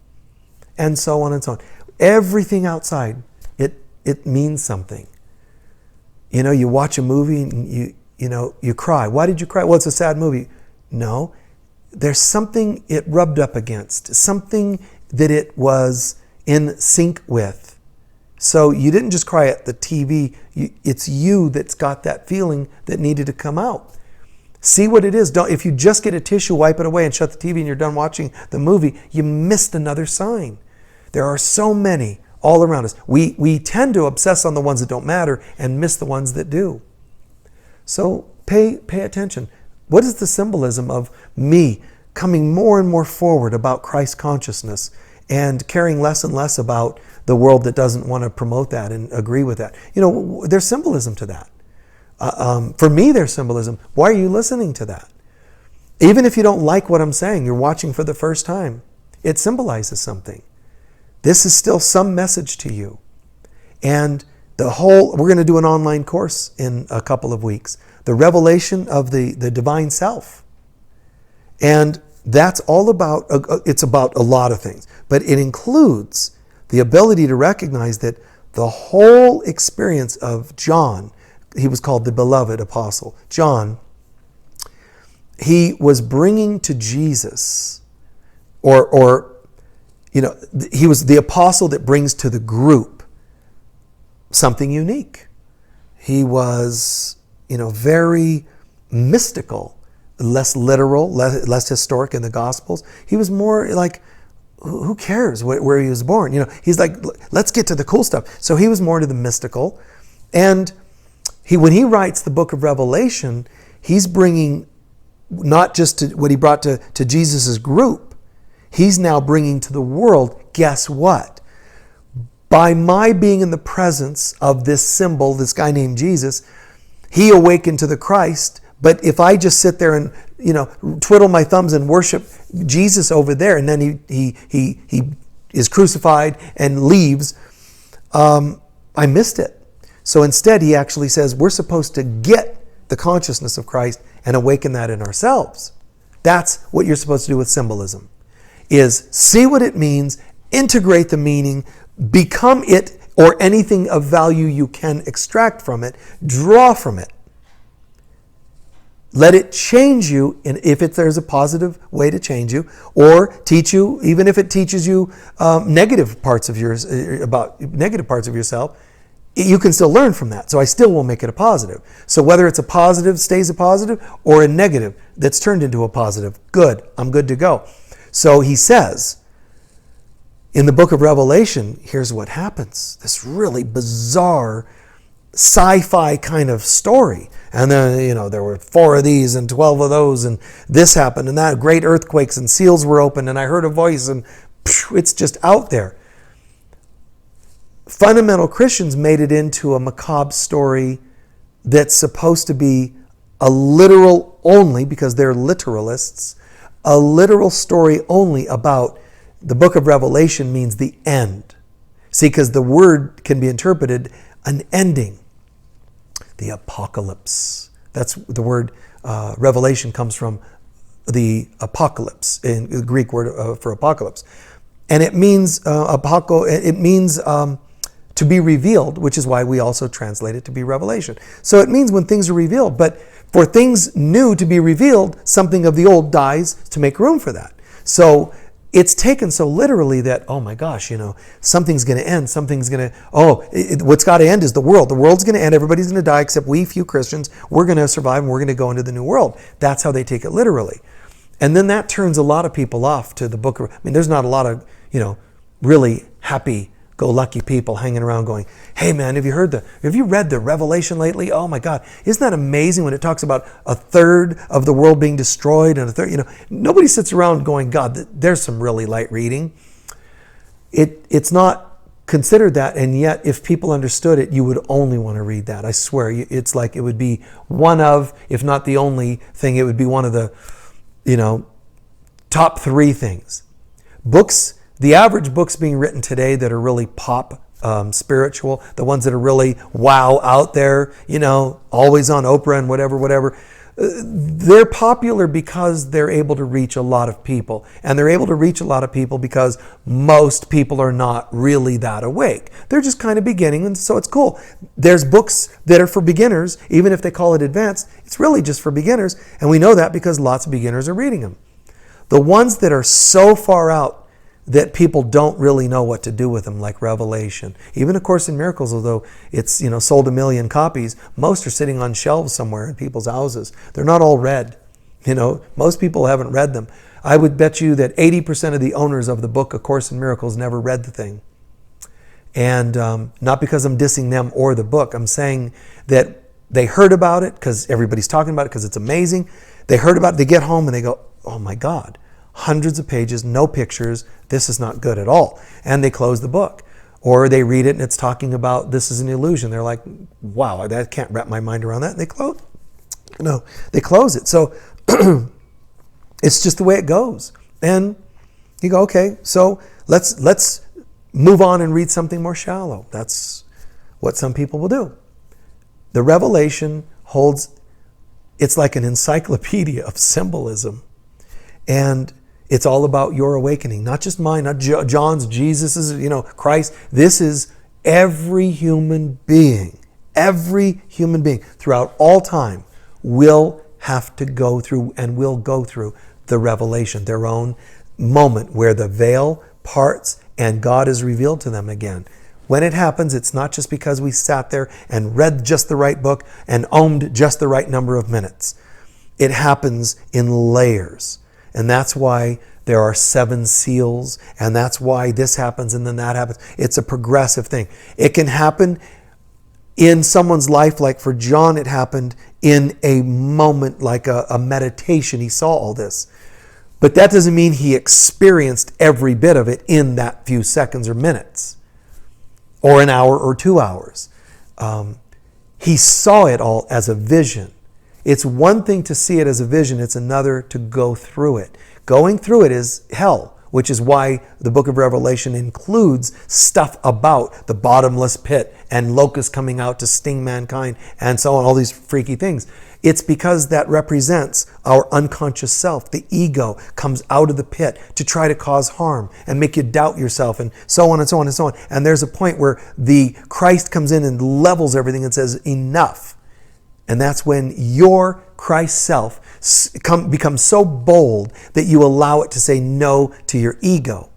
Speaker 1: And so on and so on. Everything outside, it means something. You know, you watch a movie and you cry. Why did you cry? Well, it's a sad movie. No, there's something it rubbed up against, something that it was in sync with. So you didn't just cry at the TV. It's you that's got that feeling that needed to come out. See what it is. If you just get a tissue, wipe it away, and shut the TV, and you're done watching the movie, you missed another sign. There are so many all around us. We tend to obsess on the ones that don't matter and miss the ones that do. So pay attention. What is the symbolism of me coming more and more forward about Christ consciousness and caring less and less about the world that doesn't want to promote that and agree with that. There's symbolism to that. For me, there's symbolism. Why are you listening to that? Even if you don't like what I'm saying, you're watching for the first time, it symbolizes something. This is still some message to you. And we're going to do an online course in a couple of weeks. The revelation of the divine self. And that's all about, it's about a lot of things. But it includes the ability to recognize that the whole experience of John, he was called the beloved apostle, John, he was bringing to Jesus, he was the apostle that brings to the group something unique. He was, very mystical, less literal, less historic in the Gospels. He was more like, who cares where he was born? He's like, let's get to the cool stuff. So he was more into the mystical. And when he writes the book of Revelation, he's bringing not just to what he brought to Jesus' group, he's now bringing to the world, guess what? By my being in the presence of this symbol, this guy named Jesus, he awakened to the Christ. But if I just sit there and, twiddle my thumbs and worship Jesus over there, and then he is crucified and leaves, I missed it. So instead, he actually says we're supposed to get the consciousness of Christ and awaken that in ourselves. That's what you're supposed to do with symbolism, is see what it means, integrate the meaning, become it or anything of value you can extract from it, draw from it. Let it change you, and if there's a positive way to change you, or teach you, even if it teaches you negative parts of yourself, you can still learn from that. So I still will make it a positive. So whether it's a positive, stays a positive, or a negative that's turned into a positive, good, I'm good to go. So he says, in the book of Revelation, here's what happens. This really bizarre sci-fi kind of story. And then, there were 4 of these and 12 of those, and this happened and that, great earthquakes and seals were opened, and I heard a voice, and it's just out there. Fundamental Christians made it into a macabre story that's supposed to be a literal only, because they're literalists, a literal story only about the book of Revelation means the end. See, because the word can be interpreted an ending. The apocalypse. That's the word Revelation comes from the apocalypse, in the Greek word for apocalypse. And it means to be revealed, which is why we also translate it to be revelation. So it means when things are revealed. But for things new to be revealed, something of the old dies to make room for that. So it's taken so literally that, oh my gosh, something's going to end. What's got to end is the world. The world's going to end. Everybody's going to die except we, few Christians. We're going to survive and we're going to go into the new world. That's how they take it literally. And then that turns a lot of people off to the book of, there's not a lot of, really happy-go-lucky people hanging around going, hey man, have you read the Revelation lately? Oh my God, isn't that amazing when it talks about a third of the world being destroyed and a third, nobody sits around going, God, there's some really light reading. It's not considered that, and yet if people understood it, you would only want to read that. I swear, it's like it would be one of, if not the only thing, it would be one of the, top 3 things. Books, the average books being written today that are really pop, spiritual, the ones that are really wow out there, always on Oprah and whatever, they're popular because they're able to reach a lot of people. And they're able to reach a lot of people because most people are not really that awake. They're just kind of beginning, and so it's cool. There's books that are for beginners, even if they call it advanced, it's really just for beginners, and we know that because lots of beginners are reading them. The ones that are so far out that people don't really know what to do with them, like Revelation. Even A Course in Miracles, although it's sold 1 million copies, most are sitting on shelves somewhere in people's houses. They're not all read. Most people haven't read them. I would bet you that 80% of the owners of the book A Course in Miracles never read the thing. And not because I'm dissing them or the book. I'm saying that they heard about it because everybody's talking about it because it's amazing. They heard about it, they get home and they go, oh my God, hundreds of pages, no pictures. This is not good at all. And they close the book. Or they read it and it's talking about this is an illusion. They're like, wow, I can't wrap my mind around that. And they close it. So it's just the way it goes. And you go, okay, so let's move on and read something more shallow. That's what some people will do. The Revelation it's like an encyclopedia of symbolism. And it's all about your awakening, not just mine, not John's, Jesus's, Christ. This is every human being throughout all time will have to go through and will go through the revelation, their own moment where the veil parts and God is revealed to them again. When it happens, it's not just because we sat there and read just the right book and ohmed just the right number of minutes. It happens in layers. And that's why there are 7 seals, and that's why this happens and then that happens. It's a progressive thing. It can happen in someone's life, like for John, it happened in a moment, like a meditation. He saw all this. But that doesn't mean he experienced every bit of it in that few seconds or minutes, or an hour or 2 hours. He saw it all as a vision. It's one thing to see it as a vision. It's another to go through it. Going through it is hell, which is why the book of Revelation includes stuff about the bottomless pit and locusts coming out to sting mankind and so on, all these freaky things. It's because that represents our unconscious self. The ego comes out of the pit to try to cause harm and make you doubt yourself and so on and so on and so on. And there's a point where the Christ comes in and levels everything and says, enough. And that's when your Christ self becomes so bold that you allow it to say no to your ego.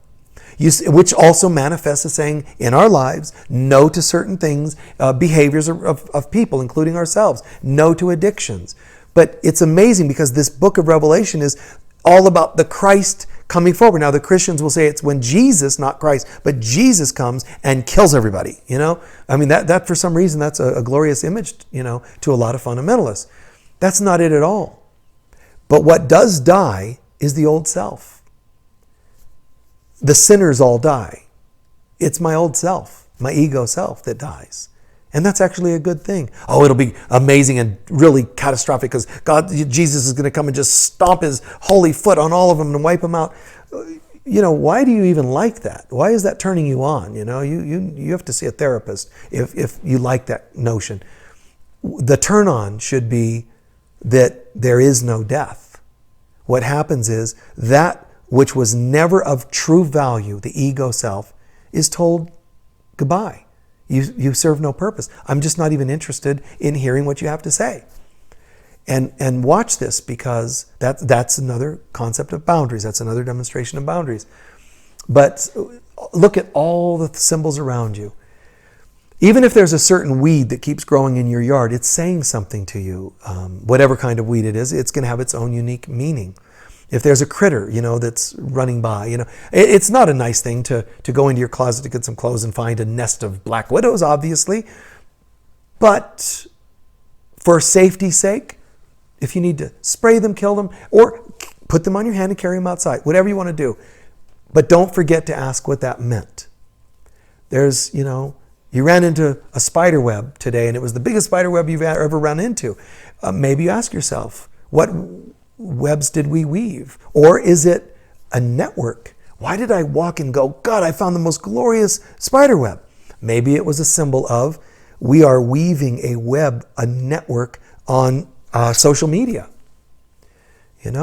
Speaker 1: Which also manifests as saying in our lives, no to certain things, behaviors of people, including ourselves, no to addictions. But it's amazing because this book of Revelation is all about the Christ coming forward. Now the Christians will say it's when Jesus, not Christ, but Jesus comes and kills everybody. I mean, that for some reason, that's a glorious image, to a lot of fundamentalists. That's not it at all. But what does die is the old self. The sinners all die. It's my old self, my ego self that dies. And that's actually a good thing. Oh, it'll be amazing and really catastrophic because Jesus is going to come and just stomp his holy foot on all of them and wipe them out. Why do you even like that? Why is that turning you on? You have to see a therapist if you like that notion. The turn on should be that there is no death. What happens is that which was never of true value, the ego self, is told goodbye. You serve no purpose. I'm just not even interested in hearing what you have to say. And watch this, because that's another concept of boundaries. That's another demonstration of boundaries. But look at all the symbols around you. Even if there's a certain weed that keeps growing in your yard, it's saying something to you. Whatever kind of weed it is, it's going to have its own unique meaning. If there's a critter, that's running by, it's not a nice thing to go into your closet to get some clothes and find a nest of black widows, obviously. But for safety's sake, if you need to spray them, kill them, or put them on your hand and carry them outside, whatever you want to do. But don't forget to ask what that meant. There's, you ran into a spider web today and it was the biggest spider web you've ever run into. Maybe you ask yourself, what webs did we weave? Or is it a network? Why did I walk and go, God, I found the most glorious spider web? Maybe it was a symbol of we are weaving a web, a network on social media.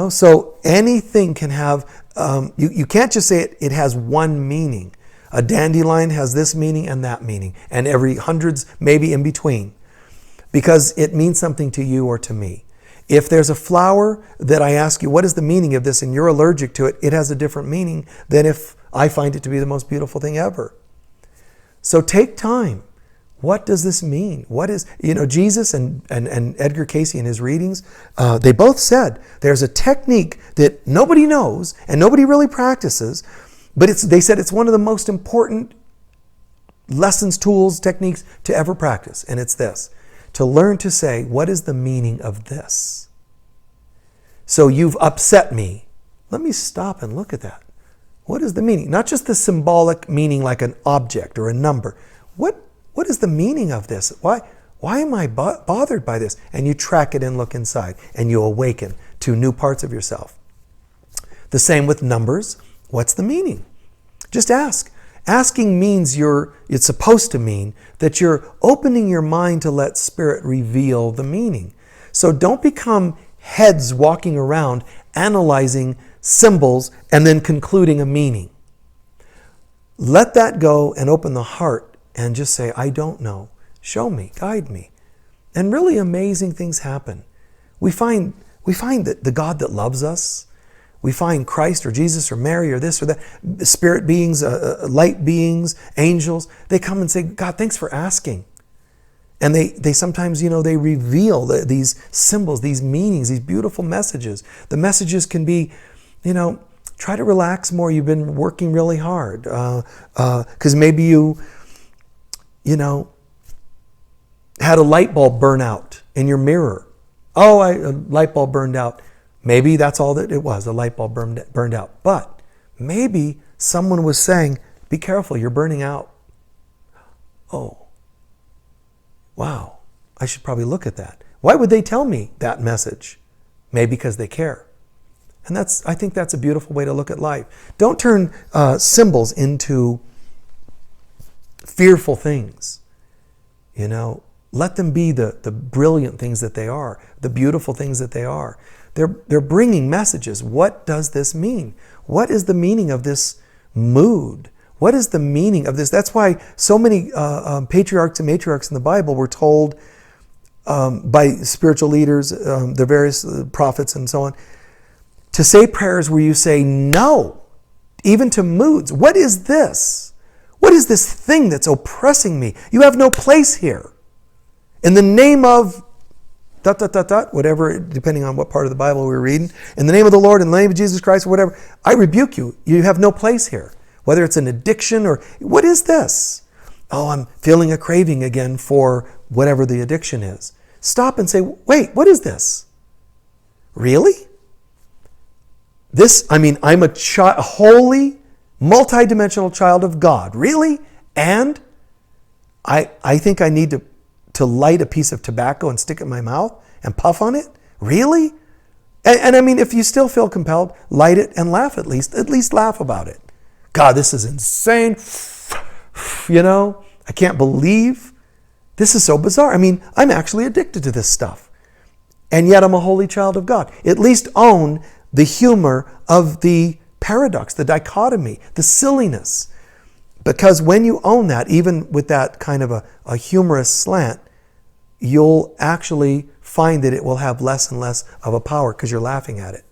Speaker 1: So anything can have, you can't just say it has one meaning. A dandelion has this meaning and that meaning, and every hundreds maybe in between, because it means something to you or to me. If there's a flower that I ask you, what is the meaning of this, and you're allergic to it, it has a different meaning than if I find it to be the most beautiful thing ever. So take time. What does this mean? What is, Jesus and Edgar Cayce in his readings, they both said there's a technique that nobody knows and nobody really practices, but they said it's one of the most important lessons, tools, techniques to ever practice. And it's this: to learn to say, what is the meaning of this? So you've upset me let me stop and look at that. What is the meaning? Not just the symbolic meaning like an object or a number. What is the meaning of this? Why am I bothered by this? And you track it and look inside, and you awaken to new parts of yourself. The same with numbers. What's the meaning? Just ask. Asking means it's supposed to mean that you're opening your mind to let Spirit reveal the meaning. So don't become heads walking around analyzing symbols and then concluding a meaning. Let that go and open the heart and just say, I don't know. Show me, guide me. And really amazing things happen. We find that the God that loves us, we find Christ or Jesus or Mary or this or that, spirit beings, light beings, angels, they come and say, God, thanks for asking. And they sometimes, they reveal these symbols, these meanings, these beautiful messages. The messages can be, try to relax more. You've been working really hard. Because maybe you had a light bulb burn out in your mirror. Oh, a light bulb burned out. Maybe that's all that it was, a light bulb burned out. But maybe someone was saying, be careful, you're burning out. Oh, wow, I should probably look at that. Why would they tell me that message? Maybe because they care. And I think that's a beautiful way to look at life. Don't turn symbols into fearful things. Let them be the brilliant things that they are, the beautiful things that they are. They're bringing messages. What does this mean? What is the meaning of this mood? What is the meaning of this? That's why so many patriarchs and matriarchs in the Bible were told by spiritual leaders, the various prophets and so on, to say prayers where you say no, even to moods. What is this? What is this thing that's oppressing me? You have no place here. In the name of whatever, depending on what part of the Bible we're reading, in the name of the Lord, in the name of Jesus Christ, or whatever, I rebuke you. You have no place here. Whether it's an addiction or, what is this? Oh, I'm feeling a craving again for whatever the addiction is. Stop and say, wait, what is this? Really? I'm a holy, multidimensional child of God. Really? And I think I need to light a piece of tobacco and stick it in my mouth and puff on it? Really? And if you still feel compelled, light it and laugh at least. At least laugh about it. God, this is insane. I can't believe this is so bizarre. I'm actually addicted to this stuff. And yet I'm a holy child of God. At least own the humor of the paradox, the dichotomy, the silliness. Because when you own that, even with that kind of a humorous slant, you'll actually find that it will have less and less of a power because you're laughing at it.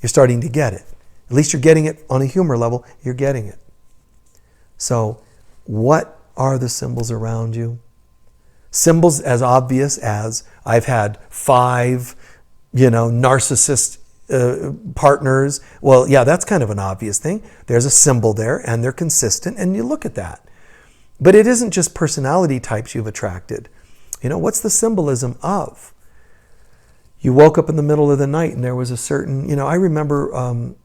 Speaker 1: You're starting to get it. At least you're getting it on a humor level. You're getting it. So what are the symbols around you? Symbols as obvious as I've had 5, narcissist partners. Well, yeah, that's kind of an obvious thing. There's a symbol there and they're consistent and you look at that. But it isn't just personality types you've attracted. What's the symbolism of? You woke up in the middle of the night and there was a certain, I remember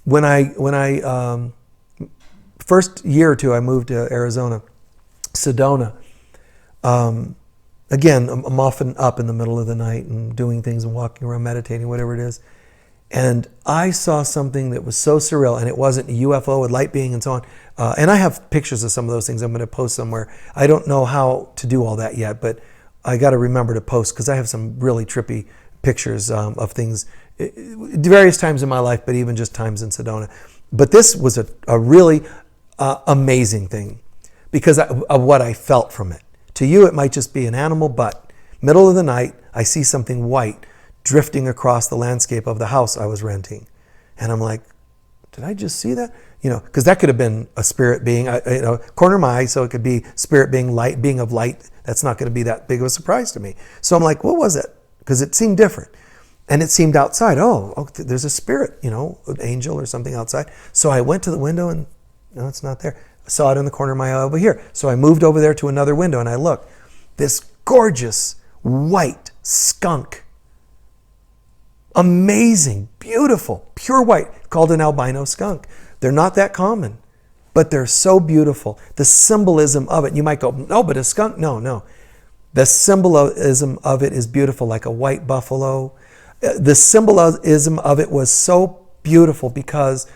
Speaker 1: when I first year or two I moved to Arizona, Sedona. Again, I'm often up in the middle of the night and doing things and walking around, meditating, whatever it is. And I saw something that was so surreal, and it wasn't a UFO, a light being and so on. And I have pictures of some of those things I'm going to post somewhere. I don't know how to do all that yet, but I got to remember to post because I have some really trippy pictures of things various times in my life, but even just times in Sedona. But this was a really amazing thing because of what I felt from it. To you, it might just be an animal, but middle of the night, I see something white drifting across the landscape of the house I was renting. And I'm like, did I just see that? Because that could have been a spirit being, corner of my eye, so it could be spirit being light, being of light. That's not going to be that big of a surprise to me. So I'm like, what was it? Because it seemed different. And it seemed outside. Oh, there's a spirit, an angel or something outside. So I went to the window and no, it's not there. I saw it in the corner of my eye over here. So I moved over there to another window and I looked. This gorgeous white skunk Amazing, beautiful, pure white, called an albino skunk. They're not that common, but they're so beautiful. The symbolism of it, you might go, no, but a skunk, no. The symbolism of it is beautiful, like a white buffalo. The symbolism of it was so beautiful because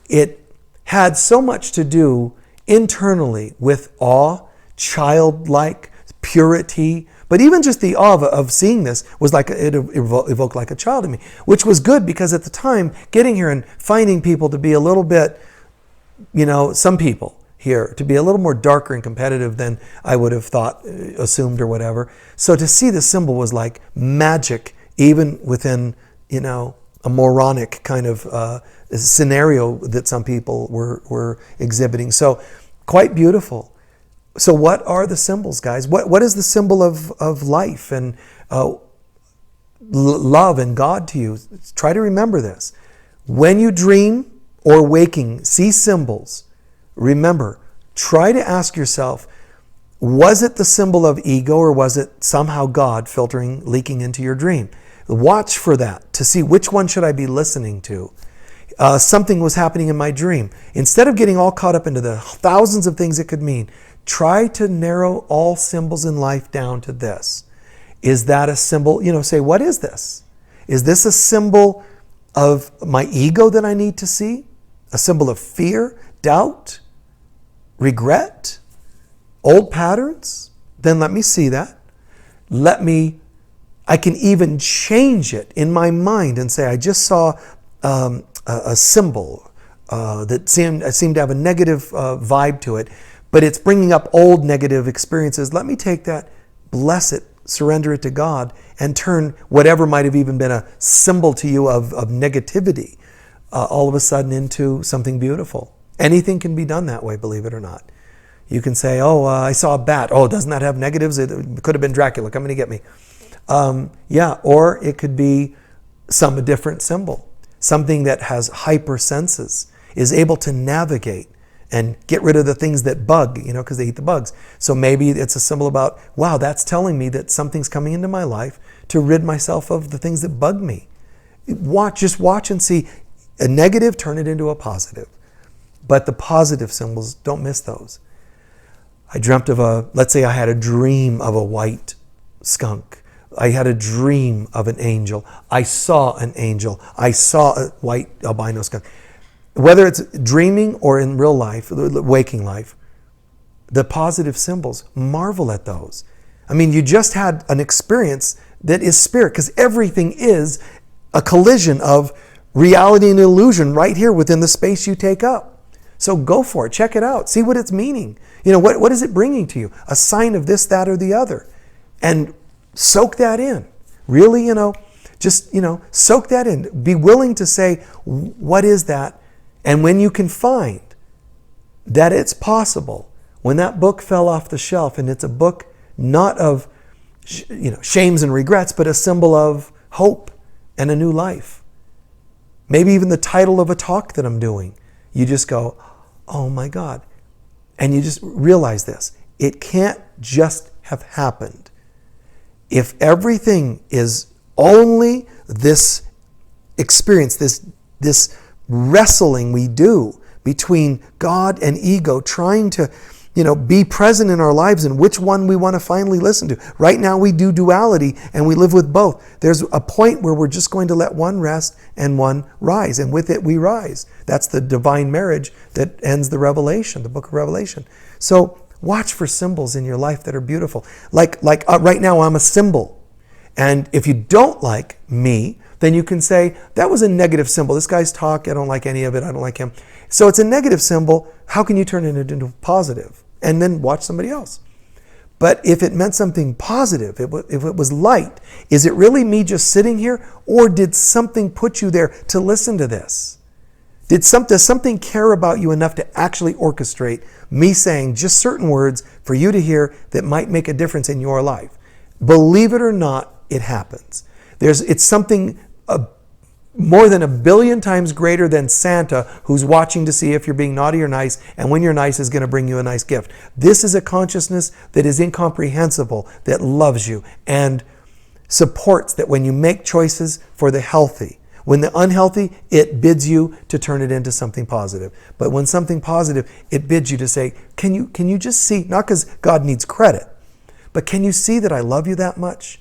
Speaker 1: it had so much to do internally with awe, childlike, purity. But even just the awe of seeing this was like, it evoked like a child in me, which was good because at the time, getting here and finding people to be a little bit, some people here to be a little more darker and competitive than I would have thought, assumed or whatever. So to see the symbol was like magic, even within, a moronic kind of scenario that some people were exhibiting. So quite beautiful. So what are the symbols, guys? What is the symbol of life and love and God to you? Try to remember this. When you dream or waking, see symbols, remember, try to ask yourself, was it the symbol of ego or was it somehow God leaking into your dream? Watch for that to see which one should I be listening to. Something was happening in my dream. Instead of getting all caught up into the thousands of things it could mean, try to narrow all symbols in life down to this. Is that a symbol? Say, what is this? Is this a symbol of my ego that I need to see? A symbol of fear, doubt, regret, old patterns? Then let me see that. I can even change it in my mind and say, I just saw a symbol that seemed to have a negative vibe to it, but it's bringing up old negative experiences. Let me take that, bless it, surrender it to God, and turn whatever might have even been a symbol to you of negativity all of a sudden into something beautiful. Anything can be done that way, believe it or not. You can say, I saw a bat. Oh, doesn't that have negatives? It could have been Dracula coming to get me. Or it could be some different symbol. Something that has hyper senses, is able to navigate and get rid of the things that bug, because they eat the bugs. So maybe it's a symbol about, wow, that's telling me that something's coming into my life to rid myself of the things that bug me. Just watch and see. A negative, turn it into a positive. But the positive symbols, don't miss those. I dreamt of let's say I had a dream of a white skunk. I had a dream of an angel. I saw an angel. I saw a white albino skunk. Whether it's dreaming or in real life, waking life, the positive symbols, marvel at those. I mean, you just had an experience that is spirit, because everything is a collision of reality and illusion right here within the space you take up. So go for it. Check it out. See what it's meaning. What is it bringing to you? A sign of this, that, or the other. And soak that in. Really, soak that in. Be willing to say, what is that? And when you can find that it's possible, when that book fell off the shelf, and it's a book not of shames and regrets, but a symbol of hope and a new life. Maybe even the title of a talk that I'm doing. You just go, oh my God. And you just realize this. It can't just have happened. If everything is only this experience, this wrestling we do between God and ego, trying to be present in our lives and which one we want to finally listen to. Right now we do duality and we live with both. There's a point where we're just going to let one rest and one rise, and with it we rise. That's the divine marriage that ends the Revelation, the book of Revelation. So watch for symbols in your life that are beautiful. Like right now I'm a symbol. And if you don't like me, then you can say, that was a negative symbol. This guy's talk, I don't like any of it. I don't like him. So it's a negative symbol. How can you turn it into positive? And then watch somebody else. But if it meant something positive, if it was light, is it really me just sitting here? Or did something put you there to listen to this? Does something care about you enough to actually orchestrate me saying just certain words for you to hear that might make a difference in your life? Believe it or not, it happens. It's something more than 1 billion times greater than Santa, who's watching to see if you're being naughty or nice, and when you're nice is going to bring you a nice gift. This is a consciousness that is incomprehensible, that loves you. And supports that when you make choices for the healthy, when the unhealthy, it bids you to turn it into something positive. But when something positive, it bids you to say, can you just see, not because God needs credit, but can you see that I love you that much?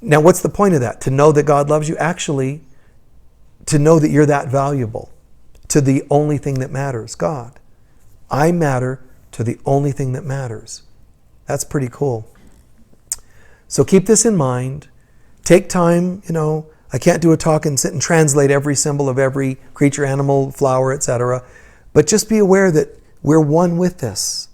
Speaker 1: Now, what's the point of that? To know that God loves you? Actually, to know that you're that valuable to the only thing that matters, God. I matter to the only thing that matters. That's pretty cool. So keep this in mind. Take time, I can't do a talk and sit and translate every symbol of every creature, animal, flower, etc. But just be aware that we're one with this.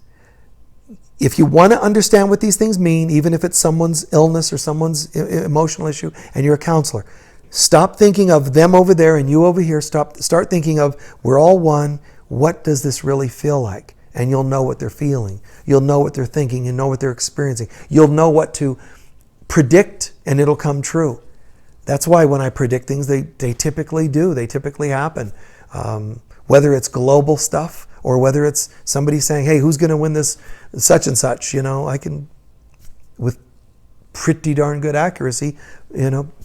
Speaker 1: If you want to understand what these things mean, even if it's someone's illness or someone's emotional issue, and you're a counselor, stop thinking of them over there and you over here. Start thinking of, we're all one. What does this really feel like? And you'll know what they're feeling. You'll know what they're thinking. You'll know what they're experiencing. You'll know what to predict, and it'll come true. That's why when I predict things, they typically do. They typically happen. Whether it's global stuff or whether it's somebody saying, hey, who's going to win this such and such? I can, with pretty darn good accuracy,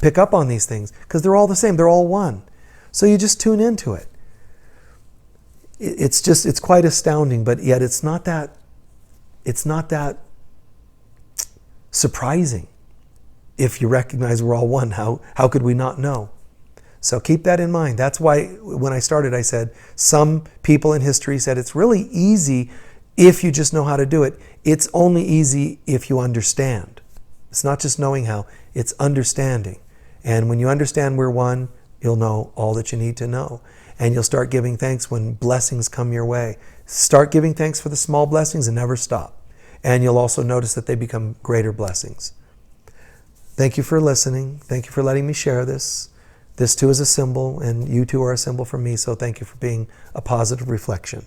Speaker 1: pick up on these things because they're all the same. They're all one. So you just tune into it. It's quite astounding, but yet it's not that surprising. If you recognize we're all one, how could we not know? So keep that in mind. That's why when I started, I said, some people in history said it's really easy if you just know how to do it. It's only easy if you understand. It's not just knowing how, it's understanding. And when you understand we're one, you'll know all that you need to know. And you'll start giving thanks when blessings come your way. Start giving thanks for the small blessings and never stop. And you'll also notice that they become greater blessings. Thank you for listening. Thank you for letting me share this. This too is a symbol, and you too are a symbol for me, so thank you for being a positive reflection.